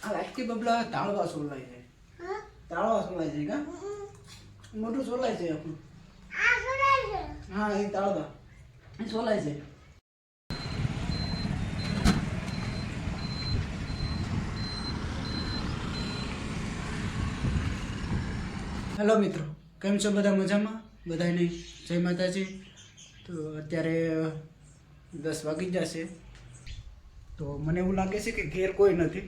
આ લાઈટથી બબલા તાળવા સોલાય છે. તાળવા સોલાય છે કા મોટું સોલાય છે આપણું. આ સોલાય છે. હા એ તાળવા એ સોલાય છે. હેલો મિત્રો, કેમ છો બધા? મજામાં બધાને જય માતાજી. તો અત્યારે 10 વાગી જશે. તો મને એવું લાગે છે કે ઘેર કોઈ નથી,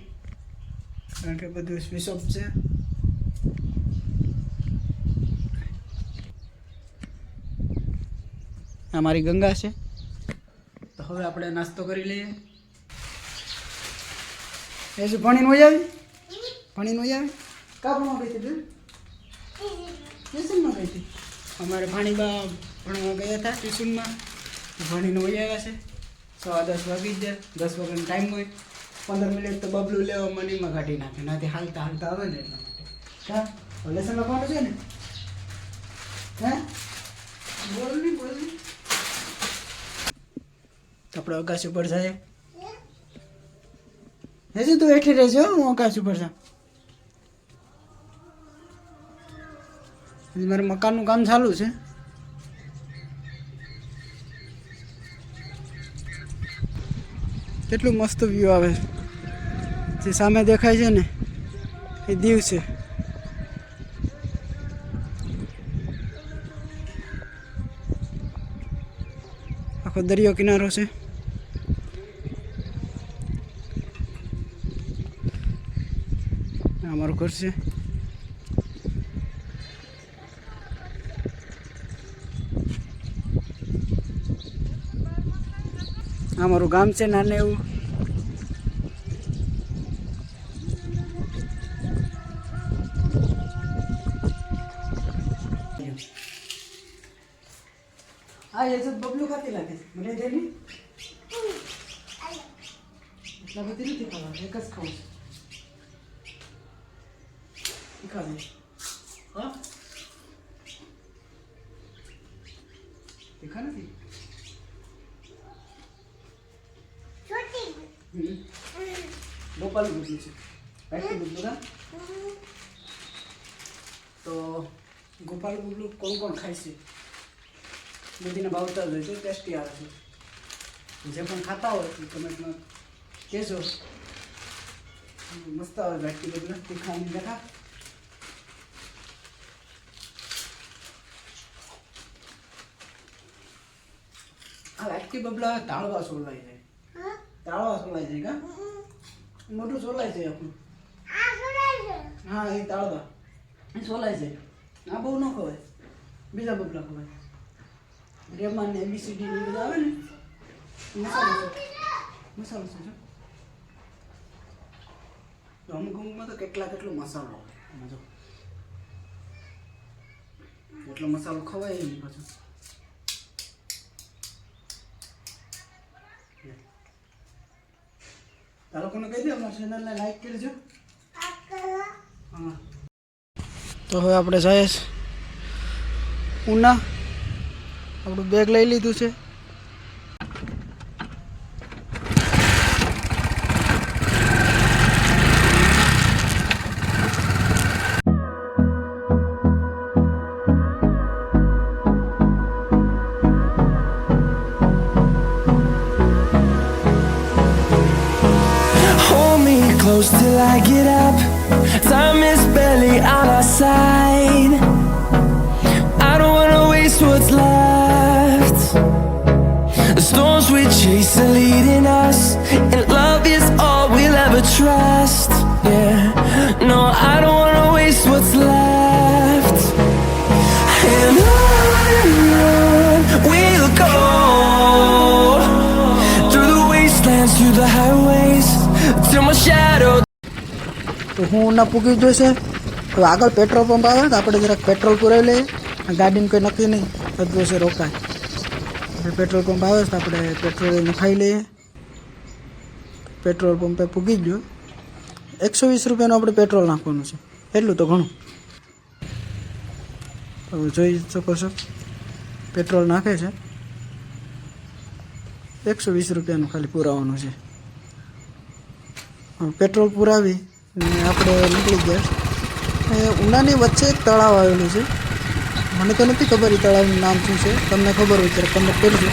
કારણ કે બધું સ્વિચ ઓફ છે. આ મારી ગંગા છે. તો હવે આપણે નાસ્તો કરી લઈએ. એ શું ભણીને હોય આવી? ભણીને હોય આવી? કા ભણવા ગઈ હતી? ટ્યુશનમાં ગઈ હતી. અમારે ભાણીબા ભણવા ગયા હતા ટ્યુશનમાં. ભણીને હોય આવ્યા છે. 10:15 વાગી જ જાય. 10 વાગ્યાનો ટાઈમ હોય. 15 મિનિટ તો બબલું લેવા મનીમાં કાઢી નાખે. નાથી હાલતા હાલતા આવે ને એટલા માટે. હા લેસન લખવાનું છે ને? હે બોલ નહીં બોલ નહીં. આપણે અગાસી ઉપર જાય. હજી તું એઠી રહેશે. હું અગાસી ઉપર જા. મારે મકાનનું કામ ચાલુ છે. કેટલું મસ્ત વ્યૂ આવે છે. જે સામે દેખાય છે ને એ દીવ છે. આખો દરિયો કિનારો છે. અમારું ઘર છે. અમારું ગામ છે નાનું એવું. હા એ બબલું ખાતી લાગે છે. મને જેની એટલા બધી નથી ખાવા, એક જ ખાવું છે. ખાવે હા તીખા નથી. ગોપાલ બબલું છે. રાઈટ બબલું ના. તો ગોપાલ બબલું કોણ કોણ ખાય છે? બધીને ભાવતા જ હોય છે. ટેસ્ટી આવે છે. જે પણ ખાતા હોય તો કમેન્ટમાં કહેજો. મસ્ત આવે રાઈટ બબલું. તીખાની દેખા. આ લાઈટથી બબલા તાળવા સોલાય છે. તાળવા સોલાય છે કા મોટું સોલાય છે આપણું. આ સોલાય છે. હા એ તાળવા એ સોલાય છે. આ બહુ ન ખવાય, બીજા બબલા ખવાય. રેમાન ને ABCD ને બધા આવે ને મસાલો છે. મસાલો છે તો અમુક અમુકમાં તો કેટલો મસાલો આવે. એમાં જો એટલો મસાલો ખવાય નહીં પાછો. લોકોને કહી દે અમારા ચેનલને લાઈક કરજો. હા તો હવે આપણે જઈએ ઉના. આપણું બેગ લઈ લીધું છે. Close till I get up. Time is barely on our side. I don't wanna waste what's left. The storms we chase are leading us, and love is all we'll ever trust. Yeah, no, I don't wanna waste what's left. And on we'll go, through the wastelands, through the highways, till my shadow. તો હું ઉના પૂગી જોઈશે. તો આગળ petrol pump આવે તો આપણે જરાક પેટ્રોલ પુરાવી લઈએ. ગાડીને કોઈ નક્કી નહીં, બધું છે રોકાય. પેટ્રોલ પંપ આવે તો આપણે પેટ્રોલ નખાઈ લઈએ. પેટ્રોલ પંપે પૂગી ગયો. 120 રૂપિયાનું આપણે પેટ્રોલ નાખવાનું છે. એટલું તો ઘણું. હવે જોઈ શકો છો પેટ્રોલ નાખે છે. 120 રૂપિયાનું ખાલી પુરાવાનું છે. પેટ્રોલ પુરાવી ને આપણે નીકળી ગયા. ઉનાની વચ્ચે એક તળાવ આવેલું છે. મને તો નથી ખબર એ તળાવનું નામ શું છે. તમને ખબર હોય ત્યારે કમેન્ટ કરજો.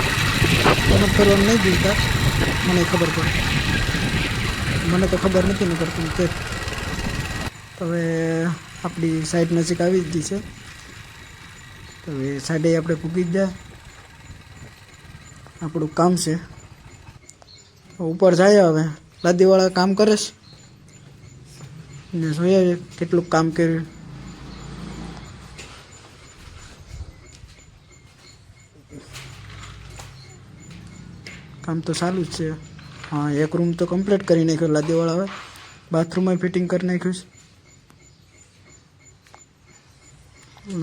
કમેન્ટ કરવાનું નહીં ભૂલતા, મને ખબર પડે. મને તો ખબર નથી ને કરતું કે. હવે આપણી સાઈડ નજીક આવી જ ગઈ છે. તો હવે સાઈડે આપણે પૂગી જ જાય. આપણું કામ છે. ઉપર જાય હવે લાદીવાળા કામ કરે છે ને જોઈએ કેટલું કામ કર્યું. કામ તો ચાલુ જ છે. હા, એક રૂમ તો કમ્પ્લીટ કરી નાખ્યો લાદીવાળા. હવે બાથરૂમમાં ફિટિંગ કરી નાખ્યું છે.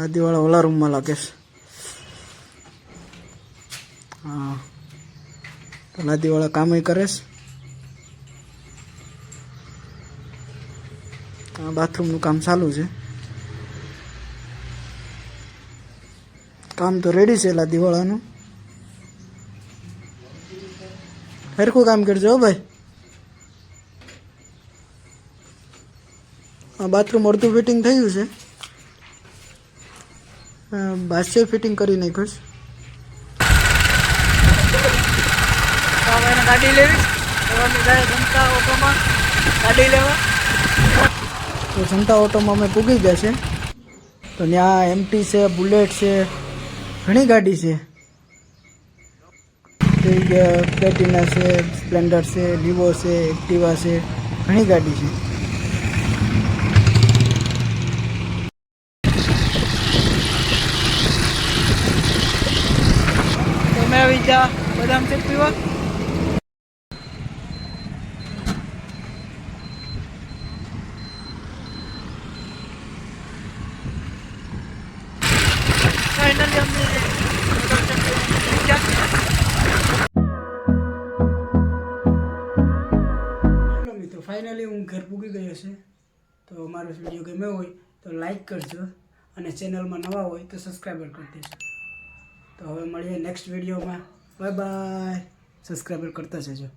લાદીવાળા ઓલા રૂમમાં લાગે છે. હા, તો લાદીવાળા કામ કરે છે. બાથરૂમનું કામ ચાલુ છે. કામ તો રેડી છે લાદીવાળાનું. હરખું કામ કરજો ભાઈ. બાથરૂમ અડધું ફિટિંગ થયું છે. બાથરૂમ ફિટિંગ કરી નાખ્યું છે. ગાડી લેવી જાય જનતા ઓટોમાં ગાડી લેવા. તો જનતા ઓટોમાં અમે પૂગી ગયા છે. તો ત્યાં એમટી છે, બુલેટ છે, ઘણી ગાડી છે. પ્લેટિના છે, સ્પ્લેન્ડર છે, લીવો છે, એક્ટિવા છે, ઘણી ગાડી છે. તમે આવી જા બદામ શેક પીવા. ફાઇનલી હું ઘર પૂગી ગયો છે. તો મારો વિડીયો ગમ્યો હોય તો લાઈક કરજો અને ચેનલમાં નવા હોય તો સબસ્ક્રાઈબર કરી દેજો. તો હવે મળીએ નેક્સ્ટ વિડીયોમાં. Bye bye. સબસ્ક્રાઈબર કરતા જજો.